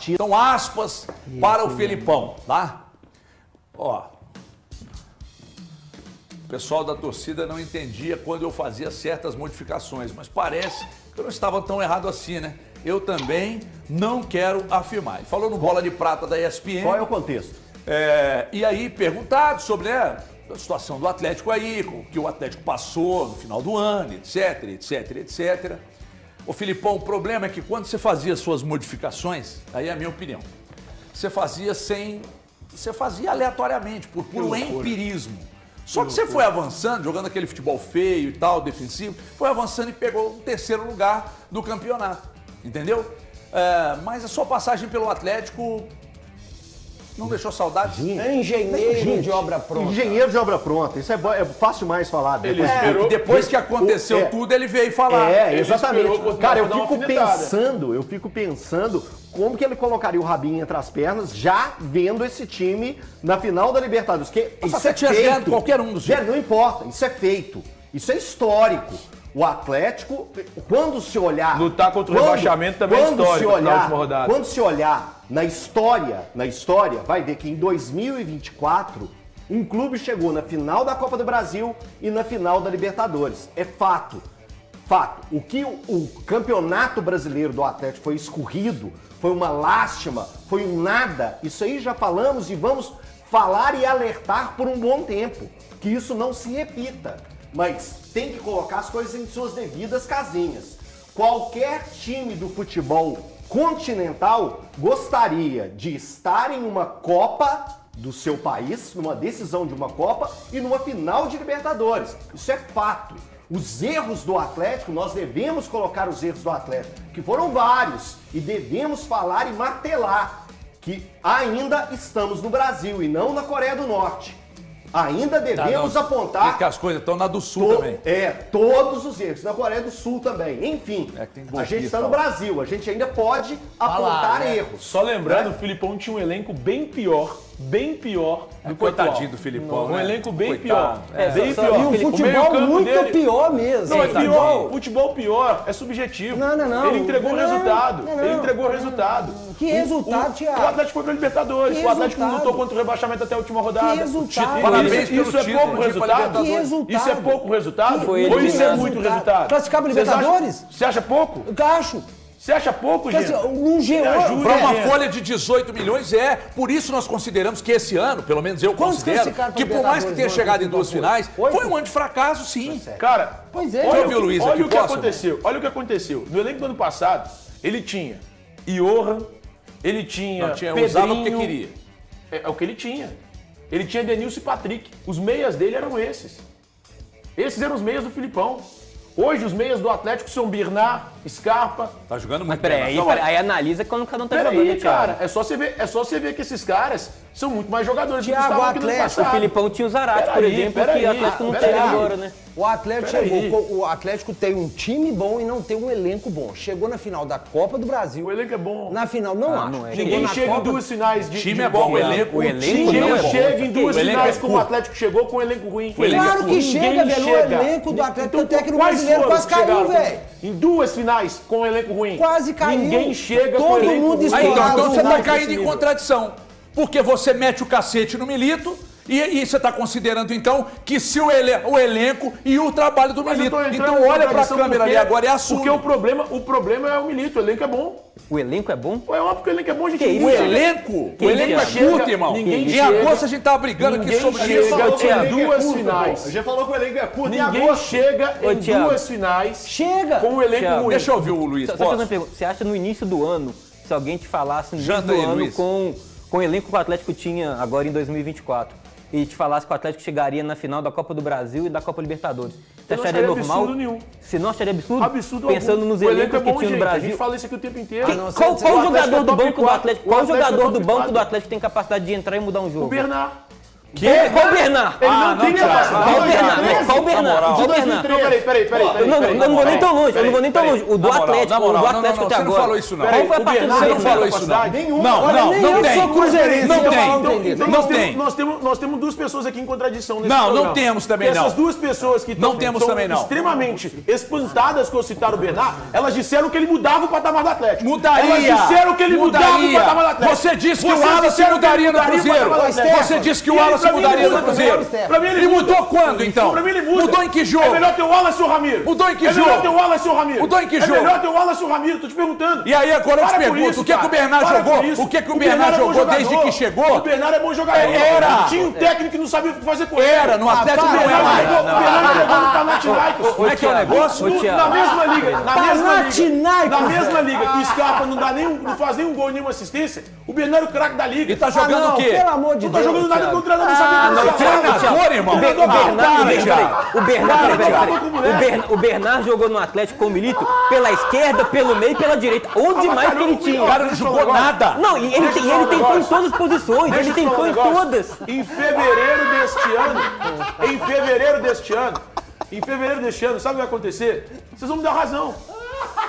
Então, aspas para o Felipão, tá? Ó, o pessoal da torcida não entendia quando eu fazia certas modificações, mas parece que eu não estava tão errado assim, né? Eu também não quero afirmar. Ele falou no Bola de Prata da ESPN. Qual é o contexto? E aí, perguntado sobre a situação do Atlético aí, o que o Atlético passou no final do ano, etc, etc, etc. Ô Filipão, o problema é que quando você fazia suas modificações, aí é a minha opinião, você fazia aleatoriamente, por puro empirismo. Só que você foi avançando, jogando aquele futebol feio e tal, defensivo, foi avançando e pegou o terceiro lugar do campeonato, entendeu? Mas a sua passagem pelo Atlético não deixou saudade? É engenheiro de obra pronta. Engenheiro de obra pronta. Isso é fácil demais falar. Depois que aconteceu tudo, ele veio falar. Exatamente. Cara, eu fico pensando como que ele colocaria o rabinho entre as pernas, já vendo esse time na final da Libertadores. Isso é feito. Qualquer um dos times. Não importa, isso é feito. Isso é histórico. O Atlético, quando se olhar... Lutar contra o rebaixamento também é histórico na última rodada. Quando se olhar na história, vai ver que em 2024, um clube chegou na final da Copa do Brasil e na final da Libertadores. É fato. Fato. O que o Campeonato Brasileiro do Atlético foi escorrido, foi uma lástima, foi um nada. Isso aí já falamos e vamos falar e alertar por um bom tempo. Que isso não se repita. Mas tem que colocar as coisas em suas devidas casinhas. Qualquer time do futebol continental gostaria de estar em uma Copa do seu país, numa decisão de uma Copa e numa final de Libertadores. Isso é fato. Os erros do Atlético, nós devemos colocar os erros do Atlético, que foram vários, e devemos falar e martelar que ainda estamos no Brasil e não na Coreia do Norte. Ainda devemos apontar... Porque as coisas estão na do Sul também. Todos os erros. Na Coreia do Sul também. Enfim, a gente está no Brasil. A gente ainda pode apontar erros. Só lembrando, o Filipão tinha um elenco bem pior do coitadinho do Filipão. Um elenco bem pior. Bem pior. E o futebol muito pior mesmo. Não, é pior. Futebol pior é subjetivo. Não. Ele entregou o resultado. Ele entregou o resultado. Que resultado, Thiago? O Atlético foi para a Libertadores. O Atlético lutou contra o rebaixamento até a última rodada. Que resultado? Parabéns pelo isso é título, pouco resultado? Que resultado? Isso é pouco resultado? Ou isso é muito resultado? Classificar para Libertadores? Você acha pouco? Eu acho. Você acha pouco, gente? No G1. Para uma folha de 18 milhões por isso nós consideramos que esse ano, pelo menos eu considero, que por mais que tenha chegado em duas finais, foi um ano de fracasso, sim. Cara, olha o que aconteceu. Olha o que aconteceu. No elenco do ano passado, ele tinha Johan, ele tinha Pedrinho. Usava porque queria. É o que ele tinha. Ele tinha Denilson e Patrick. Os meias dele eram esses. Esses eram os meias do Filipão. Hoje os meias do Atlético são Bernard, Scarpa. Tá jogando muito. Mas peraí, aí analisa quando cada um tá jogando. Peraí, cara, é só você ver que esses caras são muito mais jogadores do que estavam aqui no passado. O Filipão tinha o Zarate, por exemplo, que o Atlético não tem agora, né? O Atlético chegou, o Atlético tem um time bom e não tem um elenco bom. Chegou na final da Copa do Brasil. O elenco é bom. Na final, não acho. Não é. Ninguém chega em duas finais de... O time é bom, o elenco Ninguém chega em duas finais como o Atlético chegou com um elenco ruim. Claro que chega, velho. O elenco do Atlético até que no brasileiro quase caiu, velho. Em duas finais com um elenco ruim. Quase caiu. Ninguém chega com o elenco ruim. Então você tá caindo em contradição. Porque você mete o cacete no Milito e você está considerando, então, que se o elenco e o trabalho do Milito. Então olha para a câmera ali agora e assume. Porque o problema é o Milito, o elenco é bom. O elenco é bom? É óbvio que o elenco é bom, gente. O elenco é curto, irmão. Em agosto a gente tava brigando aqui sobre isso. Em duas finais. A gente falou que o elenco é curto. Ninguém chega em duas finais com o elenco ruim. Deixa eu ouvir o Luiz. Só uma pergunta. Você acha no início do ano, se alguém te falasse no início do ano com o elenco que o Atlético tinha agora em 2024, e te falasse que o Atlético chegaria na final da Copa do Brasil e da Copa Libertadores, você acharia normal? Absurdo nenhum. Você não acharia absurdo? Absurdo pensando nos elencos que tinha no Brasil. A gente fala isso aqui o tempo inteiro. Qual jogador do banco do Atlético? Qual jogador do banco do Atlético tem capacidade de entrar e mudar um jogo? O Bernard. Qual o Bernard? Ele não tem capacidade. Qual o Bernard? Qual o Bernard? Peraí. Eu não vou nem tão longe. O do Atlético. O do Atlético até você não agora. falou isso, não. Qual foi a partida do Você não Bernard? falou isso, não. Não tem. sou cruzeirense, Não eu tem. falo entender. Nós temos duas pessoas aqui em contradição nesse Não, programa. não temos também, não. Essas duas pessoas que Não temos também, não. extremamente espantadas com citar o Bernard, elas disseram que ele mudava o patamar do Atlético. Mudaria. Elas disseram que ele mudava o patamar do Atlético. Você disse que o Vocês Wallace disseram que ele mudaria no mudaria o Cruzeiro. patamar do Atlético. Você disse que o E ele, Wallace pra mim, mudaria ele no muda, Cruzeiro. Pra mim, ele E muda. mudou quando, então? Pra mim, ele muda. Mudou em que jogo? É melhor ter o Wallace ou o Ramiro? Mudou em que É melhor jogo? ter o Wallace ou o Ramiro? Mudou em que É jogo? melhor ter o Wallace ou o Ramiro, tô te perguntando. E aí agora eu te Para com pergunto, isso, o que o cara. Bernard Para jogou? com isso. O que o Bernard é bom jogou desde jogador. que chegou? O Bernard é bom jogador. Era. Tinha um técnico que não sabia fazer com ele. Era, no Atlético não é mais. O Bernard levou no Panathinaikos. Como é que é o negócio? Na mesma liga, Panathinaikos. na mesma liga que o Scarpa não faz nenhum gol, nenhuma assistência, o Bernard é o craque da liga. E tá jogando o quê? Pelo amor de Não tá Deus. jogando nada porque o treinador não sabia Não, treinador, irmão. O Bernard jogou no Atlético com o Milito pela esquerda, pelo meio e pela direita. Onde mais que ele tinha? O cara não jogou nada. Não, e ele tentou em todas as posições. Ele tentou em todas. Em fevereiro deste ano, sabe o que vai acontecer? Vocês vão me dar razão.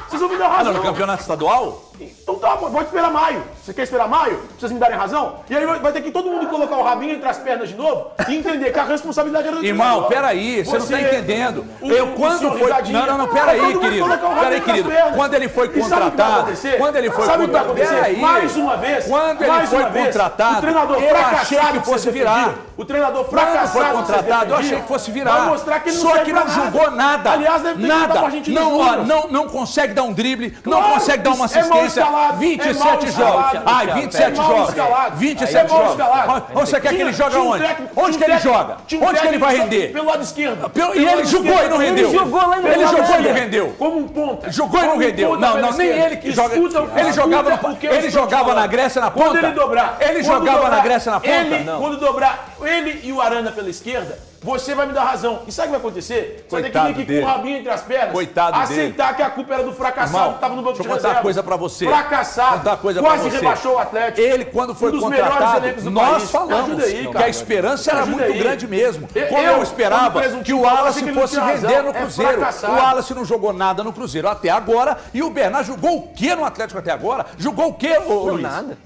Vocês vão me dar Ah, razão. não, no campeonato estadual? Então tá, pode esperar maio. Você quer esperar maio? Pra vocês me darem razão? E aí vai ter que todo mundo colocar o rabinho entre as pernas de novo e entender que a responsabilidade era do Irmão, treinador. peraí, você não tá entendendo. o Quando senhor foi... Risadinha. Não, Vai peraí, todo mundo querido. colocar o rabinho Peraí, entre as querido. pernas. Quando ele foi E sabe o que vai contratado... acontecer? Quando ele foi Sabe o que vai contratado... acontecer? Peraí. Mais uma vez. Quando ele mais foi uma vez, contratado, o treinador eu fracassado achei que fosse vocês virar. defendiam, o treinador Quando fracassado foi vocês contratado, eu defendiam, achei que fosse virar. vai mostrar que ele não Só serve que pra não jogou nada. Aliás, deve ter que nada. dar pra gente Não, juro. não consegue dar um drible, Claro, não consegue dar uma é mal assistência. escalado, 27 é mal jogos. escalado. Ai, 27 É mal jogos. escalado. 27 É mal jogos. escalado. Você quer que ele joga Tinha um onde? técnico- Onde que tinha um ele joga? técnico- tinha um Onde que ele vai técnico render? Pelo lado esquerdo. E ele jogou e não rendeu. Ele jogou lá no Ele Real jogou e não Madrid. rendeu. Como um ponta. Jogou e não Como um rendeu. ponta Não, pela não, nem esquerda. ele que joga. Escuta Ele jogava, o que eu ele estou te jogava falando. na Grécia na ponta? Quando ele dobrar. Ele quando jogava dobrar, na Grécia na ponta? Ele, Não. quando dobrar ele e o Arana pela esquerda, você vai me dar razão. E sabe o que vai acontecer? Você vai ter que Coitado vir aqui dele. com o rabinho entre as pernas. Coitado aceitar que a culpa era do fracassado Irmão, que estava no banco deixa de eu contar uma reserva. coisa pra você. Fracassado. Contar uma coisa pra quase você. rebaixou o Atlético. Ele, quando foi Um dos melhores contratado, elencos do nós país. falamos Ajuda aí, que cara. a esperança era Ajuda muito aí. grande mesmo. Como Eu, eu esperava quando presuntinho que o falou, achei Wallace que ele não fosse tinha render razão. no É Cruzeiro. fracassado. O Wallace não jogou nada no Cruzeiro até agora. E o Bernard jogou o quê no Atlético até agora? Jogou o quê, ô Luiz? Nada.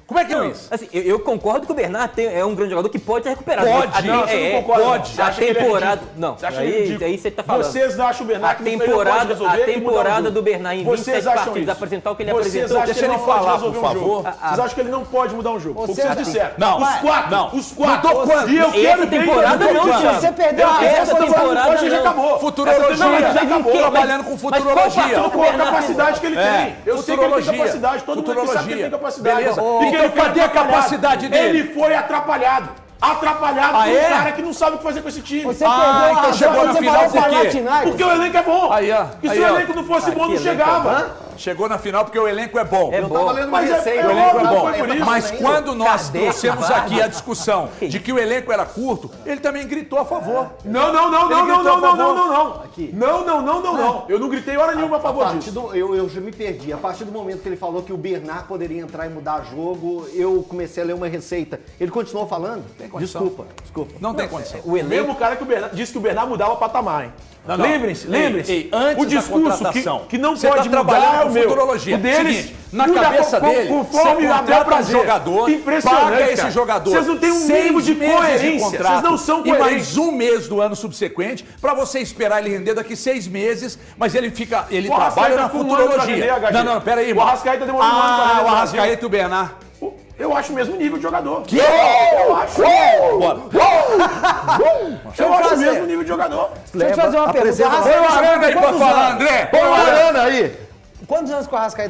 Como é que é Luiz? Assim, eu concordo que o Bernard é um grande jogador que pode ser recuperado. Pode. Mas Não, você não concorda, pode. não. Você A acha que ele é temporada. ridículo? Não, Você acha ele ridículo? aí você tá falando. Vocês não acham o Bernard A que ele não temporada, pode resolver a e mudar o temporada jogo? do Bernard em Vocês 27 acham partidas isso? apresentar o que ele Vocês apresentou. acham Deixa que ele não pode falar, resolver por um jogo? favor. Vocês acham que ele não pode mudar um jogo? Você Vocês acha- disseram. Não. Os quatro. Não. Os quatro. Mudou quando? E eu Essa quero ver temporada ele não, mudar. Thiago. Você perdeu a Essa temporada Hoje já não. acabou. Futurologia. Essa temporada já acabou. Trabalhando com futurologia. Com a capacidade que ele tem. Eu sei que ele tem Futurologia. capacidade. Todo mundo aqui sabe que ele tem capacidade. Beleza. E que Então ele foi cadê a atrapalhado. capacidade dele? Ele foi atrapalhado. Atrapalhado por é? um cara que não sabe o que fazer com esse time. Você perdeu então a razão chegou quando na você final falou por quê? Panathinaikos. Porque o elenco é bom. Aí, ó. E se Aí, o ó. elenco não fosse bom, não elenco é chegava. Chegou na final porque o elenco é bom. É bom. Mas O elenco é óbvio, bom. foi por isso. Mas quando nós Cadê trouxemos essa aqui a discussão de que o elenco era curto, ele também gritou a favor. Não. Não. Eu não gritei hora nenhuma a favor disso. Eu já me perdi. A partir do momento que ele falou que o Bernard poderia entrar e mudar jogo, eu comecei a ler uma receita. Ele continuou falando? condição. Desculpa. Não tem condição. O elenco. Mesmo cara que o Bernard disse que o Bernard mudava patamar, hein? Não, não. Lembrem-se. Ei, antes o discurso da contratação, que não você pode tá mudar trabalhando é o com meu. futurologia. O deles Seguinte, na muda cabeça dele, conforme você a contrata prazer. um jogador, Impressionante, paga esse cara. jogador. Vocês não têm um 6 mínimo de meses coerência. contrato, Vocês não são e coerentes. mais um mês do ano subsequente para você esperar ele render daqui 6 meses, mas ele O trabalha Arrascaeta na ficou um ano pra futurologia. render, HG. Não, pera aí, O irmão. Arrascaeta demorou um ano pra render o no Brasil. Arrascaeta e o Bernard. Eu acho o mesmo nível de jogador. Que? Eu acho. Bora. Eu acho o mesmo nível de jogador. Deixa eu te fazer uma pergunta. Põe o Arana aí pra falar, André. Põe o Arana aí. Quantos anos que o Arrascaeta